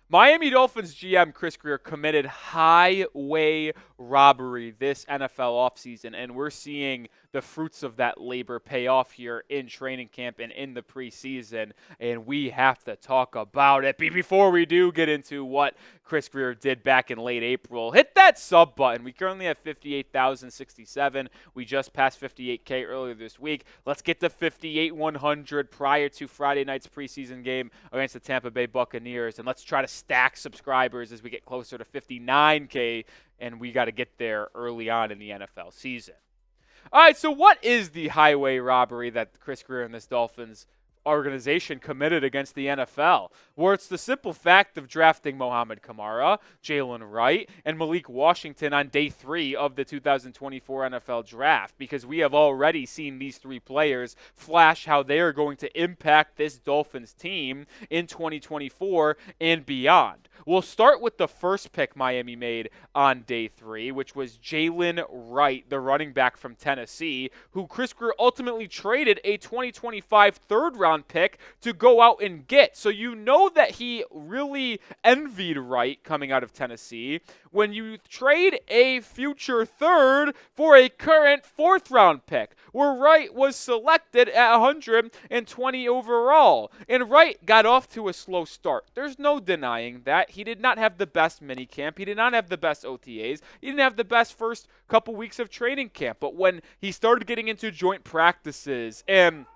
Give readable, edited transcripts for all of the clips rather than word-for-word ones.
Miami Dolphins GM Chris Grier committed highway robbery this NFL offseason, and we're seeing the fruits of that labor pay off here in training camp and in the preseason, and we have to talk about it. Before we do get into what Chris Grier did back in late April, hit that sub button. We currently have 58,067. We just passed 58K earlier this week. Let's get to 58,100 prior to Friday night's preseason game against the Tampa Bay Buccaneers, and let's try to stack subscribers as we get closer to 59K, and we got to get there early on in the NFL season. All right, so what is the highway robbery that Chris Grier and this Dolphins organization committed against the NFL? Where it's the simple fact of drafting Mohamed Kamara, Jaylen Wright, and Malik Washington on day 3 of the 2024 NFL draft, because we have already seen these 3 players flash how they are going to impact this Dolphins team in 2024 and beyond. We'll start with the first pick Miami made on day 3, which was Jaylen Wright, the running back from Tennessee, who Chris Grier ultimately traded a 2025 third-round pick to go out and get. So you know that he really envied Wright coming out of Tennessee when you trade a future third for a current 4th-round pick, where Wright was selected at 120 overall. And Wright got off to a slow start. There's no denying that. He did not have the best minicamp. He did not have the best OTAs. He didn't have the best first couple weeks of training camp. But when he started getting into joint practices and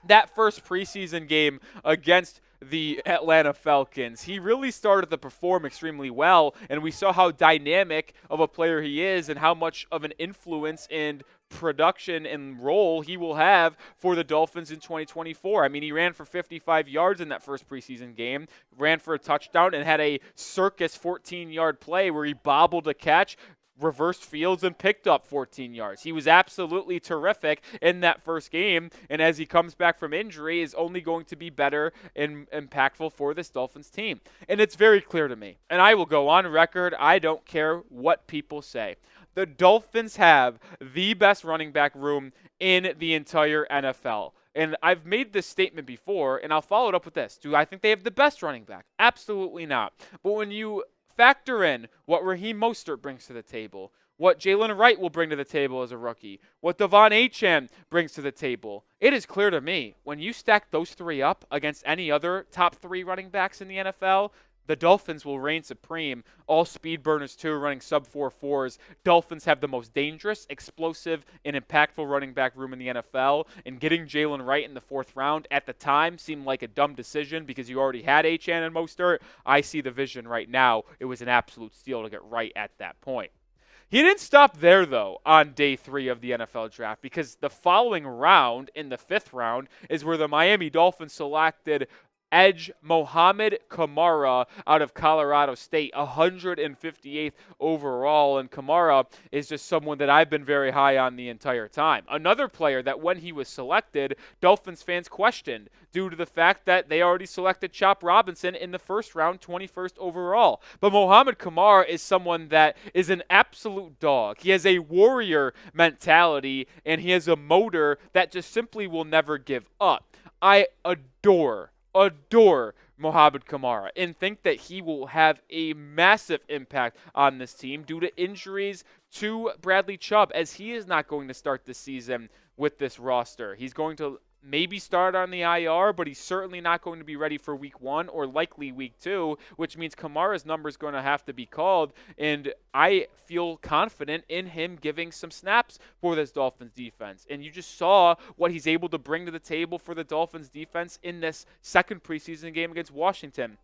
that first preseason game against the Atlanta Falcons, he really started to perform extremely well, and we saw how dynamic of a player he is and how much of an influence and production and role he will have for the Dolphins in 2024. I mean, he ran for 55 yards in that first preseason game, ran for a touchdown, and had a circus 14-yard play where he bobbled a catch, reversed fields, and picked up 14 yards. He was absolutely terrific in that first game, and as he comes back from injury, is only going to be better and impactful for this Dolphins team. And it's very clear to me, and I will go on record, I don't care what people say. The Dolphins have the best running back room in the entire NFL. And I've made this statement before, and I'll follow it up with this. Do I think they have the best running back? Absolutely not. But when you factor in what Raheem Mostert brings to the table, what Jaylen Wright will bring to the table as a rookie, what Achane brings to the table, it is clear to me, when you stack those 3 up against any other top 3 running backs in the NFL, the Dolphins will reign supreme. All speed burners too, running sub 4.4s. Dolphins have the most dangerous, explosive, and impactful running back room in the NFL. And getting Jaylen Wright in the 4th round at the time seemed like a dumb decision because you already had Achane and Mostert. I see the vision right now. It was an absolute steal to get Wright at that point. He didn't stop there, though, on day 3 of the NFL draft, because the following round, in the 5th round, is where the Miami Dolphins selected edge Mohamed Kamara out of Colorado State, 158th overall, and Kamara is just someone that I've been very high on the entire time. Another player that when he was selected, Dolphins fans questioned due to the fact that they already selected Chop Robinson in the 1st round, 21st overall. But Mohamed Kamara is someone that is an absolute dog. He has a warrior mentality, and he has a motor that just simply will never give up. I adore Mohamed Kamara and think that he will have a massive impact on this team due to injuries to Bradley Chubb, as he is not going to start this season with this roster. He's going to maybe start on the IR, but he's certainly not going to be ready for week 1 or likely week 2, which means Kamara's number is going to have to be called, and I feel confident in him giving some snaps for this Dolphins defense. And you just saw what he's able to bring to the table for the Dolphins defense in this second preseason game against Washington,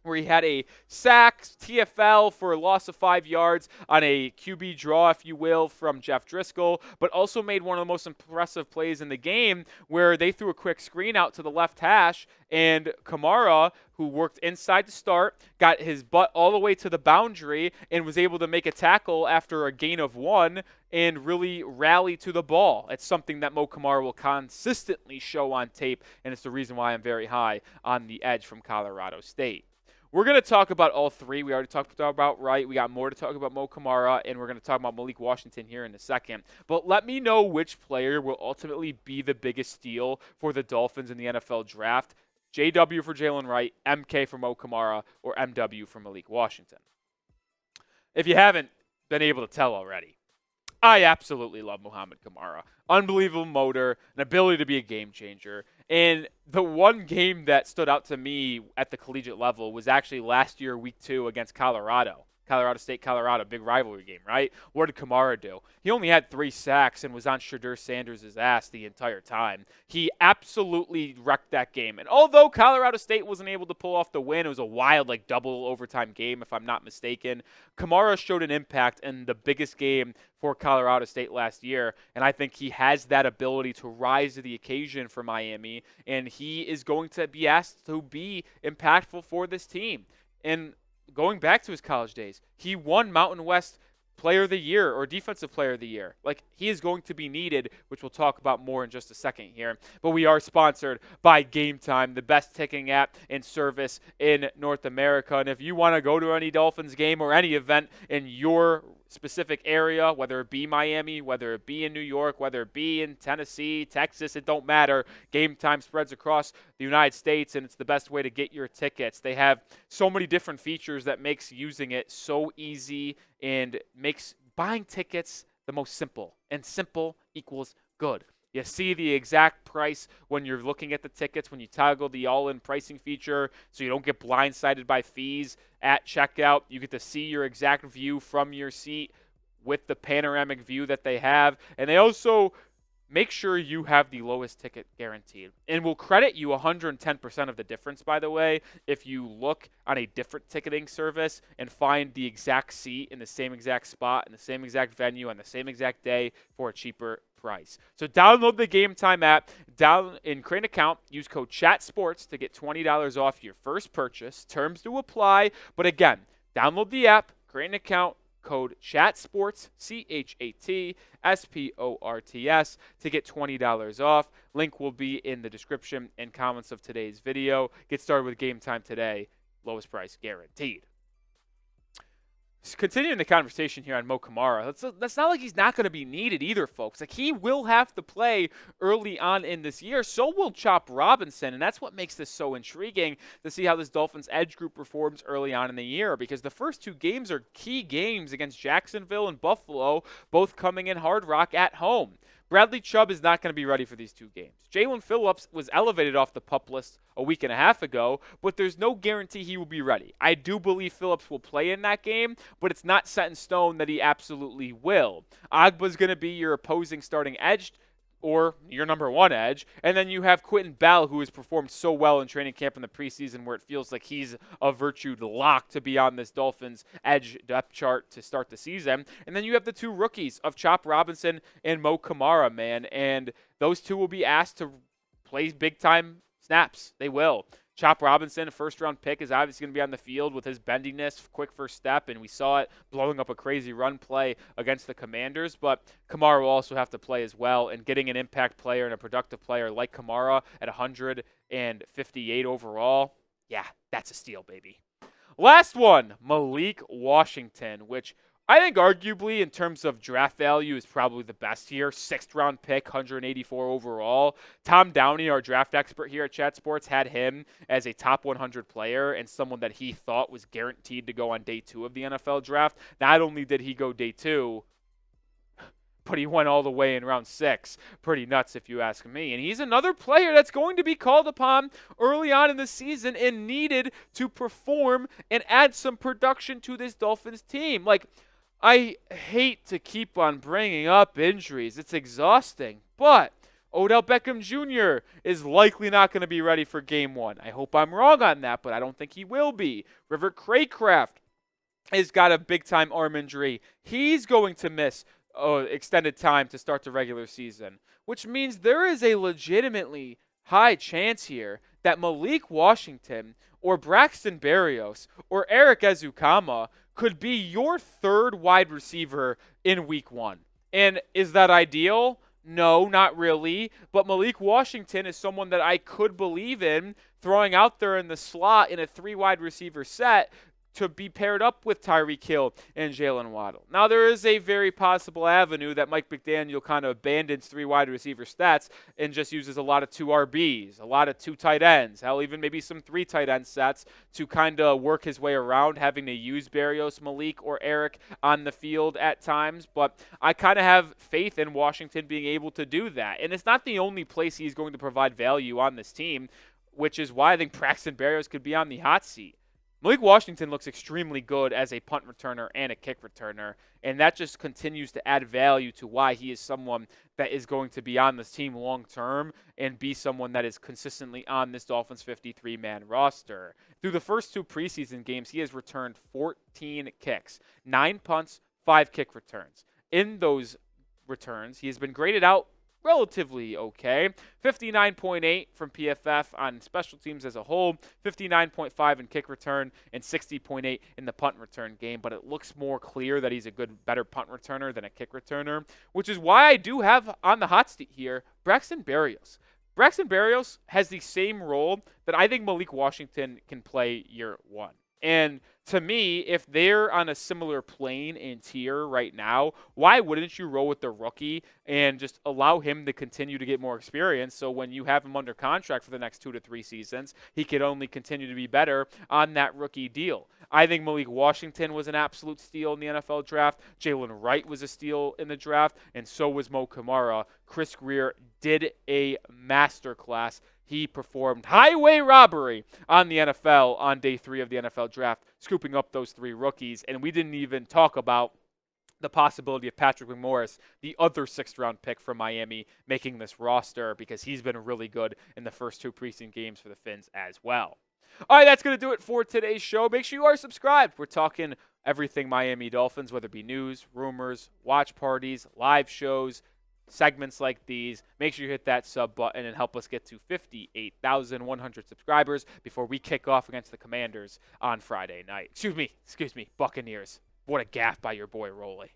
where he had a sack, TFL for a loss of 5 yards on a QB draw, if you will, from Jeff Driscoll, but also made one of the most impressive plays in the game where they threw a quick screen out to the left hash, and Kamara, who worked inside to start, got his butt all the way to the boundary and was able to make a tackle after a gain of 1 and really rally to the ball. It's something that Mo Kamara will consistently show on tape, and it's the reason why I'm very high on the edge from Colorado State. We're going to talk about all 3. We already talked about Wright. We got more to talk about Mo Kamara, and we're going to talk about Malik Washington here in a second. But let me know which player will ultimately be the biggest steal for the Dolphins in the NFL draft. JW for Jaylen Wright, MK for Mo Kamara, or MW for Malik Washington. If you haven't been able to tell already, I absolutely love Mohamed Kamara. Unbelievable motor, an ability to be a game changer. And the one game that stood out to me at the collegiate level was actually last year, week 2 against Colorado. Colorado State, Colorado, big rivalry game, right? What did Kamara do? He only had 3 sacks and was on Shedeur Sanders' ass the entire time. He absolutely wrecked that game. And although Colorado State wasn't able to pull off the win, it was a wild, double overtime game, if I'm not mistaken. Kamara showed an impact in the biggest game for Colorado State last year, and I think he has that ability to rise to the occasion for Miami, and he is going to be asked to be impactful for this team. And going back to his college days, he won Mountain West Player of the Year or Defensive Player of the Year. He is going to be needed, which we'll talk about more in just a second here. But we are sponsored by Game Time, the best ticketing app and service in North America. And if you want to go to any Dolphins game or any event in your specific area, whether it be Miami, whether it be in New York, whether it be in Tennessee, Texas, it don't matter. Game Time spreads across the United States, and it's the best way to get your tickets. They have so many different features that makes using it so easy and makes buying tickets the most simple. And simple equals good. You see the exact price when you're looking at the tickets, when you toggle the all-in pricing feature so you don't get blindsided by fees at checkout. You get to see your exact view from your seat with the panoramic view that they have. And they also make sure you have the lowest ticket guaranteed. And we'll credit you 110% of the difference, by the way, if you look on a different ticketing service and find the exact seat in the same exact spot, in the same exact venue, on the same exact day for a cheaper price. So download the Game Time app, create an account, use code CHATSPORTS to get $20 off your first purchase. Terms to apply. But again, download the app, create an account, code CHATSPORTS, CHATSPORTS, to get $20 off. Link will be in the description and comments of today's video. Get started with Game Time today. Lowest price guaranteed. Continuing the conversation here on Mo Kamara, that's not like he's not going to be needed either, folks. He will have to play early on in this year. So will Chop Robinson, and that's what makes this so intriguing to see how this Dolphins edge group performs early on in the year, because the first 2 games are key games against Jacksonville and Buffalo, both coming in Hard Rock at home. Bradley Chubb is not going to be ready for these 2 games. Jaelan Phillips was elevated off the PUP list a week and a half ago, but there's no guarantee he will be ready. I do believe Phillips will play in that game, but it's not set in stone that he absolutely will. Agba's going to be your opposing starting edge, or your number 1 edge, and then you have Quentin Bell, who has performed so well in training camp in the preseason where it feels like he's a virtued lock to be on this Dolphins edge depth chart to start the season. And then you have the 2 rookies of Chop Robinson and Mo Kamara, man, and those 2 will be asked to play big-time snaps. They will. Chop Robinson, a first-round pick, is obviously going to be on the field with his bendiness, quick first step, and we saw it blowing up a crazy run play against the Commanders. But Kamara will also have to play as well, and getting an impact player and a productive player like Kamara at 158 overall, yeah, that's a steal, baby. Last one, Malik Washington, which I think arguably in terms of draft value is probably the best here. 6th-round pick, 184 overall. Tom Downey, our draft expert here at Chat Sports, had him as a top 100 player and someone that he thought was guaranteed to go on day 2 of the NFL draft. Not only did he go day 2, but he went all the way in round 6. Pretty nuts if you ask me. And he's another player that's going to be called upon early on in the season and needed to perform and add some production to this Dolphins team. I hate to keep on bringing up injuries. It's exhausting. But Odell Beckham Jr. is likely not going to be ready for game 1. I hope I'm wrong on that, but I don't think he will be. River Craycraft has got a big-time arm injury. He's going to miss extended time to start the regular season, which means there is a legitimately high chance here that Malik Washington or Braxton Berrios or Eric Ezukama could be your 3rd wide receiver in week 1. And is that ideal? No, not really. But Malik Washington is someone that I could believe in throwing out there in the slot in a 3 wide receiver set to be paired up with Tyreek Hill and Jaylen Waddle. Now, there is a very possible avenue that Mike McDaniel kind of abandons 3 wide receiver stats and just uses a lot of 2 RBs, a lot of 2 tight ends, hell, even maybe some 3 tight end sets to kind of work his way around having to use Berrios, Malik, or Eric on the field at times. But I kind of have faith in Washington being able to do that. And it's not the only place he's going to provide value on this team, which is why I think Braxton Berrios could be on the hot seat. Malik Washington looks extremely good as a punt returner and a kick returner, and that just continues to add value to why he is someone that is going to be on this team long term and be someone that is consistently on this Dolphins 53-man roster. Through the first 2 preseason games, he has returned 14 kicks, 9 punts, 5 kick returns. In those returns, he has been graded out relatively okay. 59.8 from PFF on special teams as a whole, 59.5 in kick return, and 60.8 in the punt return game. But it looks more clear that he's a better punt returner than a kick returner, which is why I do have on the hot seat here Braxton Berrios. Braxton Berrios has the same role that I think Malik Washington can play year 1. And to me, if they're on a similar plane and tier right now, why wouldn't you roll with the rookie and just allow him to continue to get more experience so when you have him under contract for the next 2 to 3 seasons, he could only continue to be better on that rookie deal. I think Malik Washington was an absolute steal in the NFL draft. Jaylen Wright was a steal in the draft, and so was Mo Kamara. Chris Grier did a masterclass. He performed highway robbery on the NFL on day 3 of the NFL draft, scooping up those 3 rookies. And we didn't even talk about the possibility of Patrick McMorris, the other 6th-round pick from Miami, making this roster because he's been really good in the first 2 preseason games for the Fins as well. All right, that's going to do it for today's show. Make sure you are subscribed. We're talking everything Miami Dolphins, whether it be news, rumors, watch parties, live shows, segments like these. Make sure you hit that sub button and help us get to 58,100 subscribers before we kick off against the Commanders on Friday night. Excuse me, Buccaneers. What a gaffe by your boy Roley.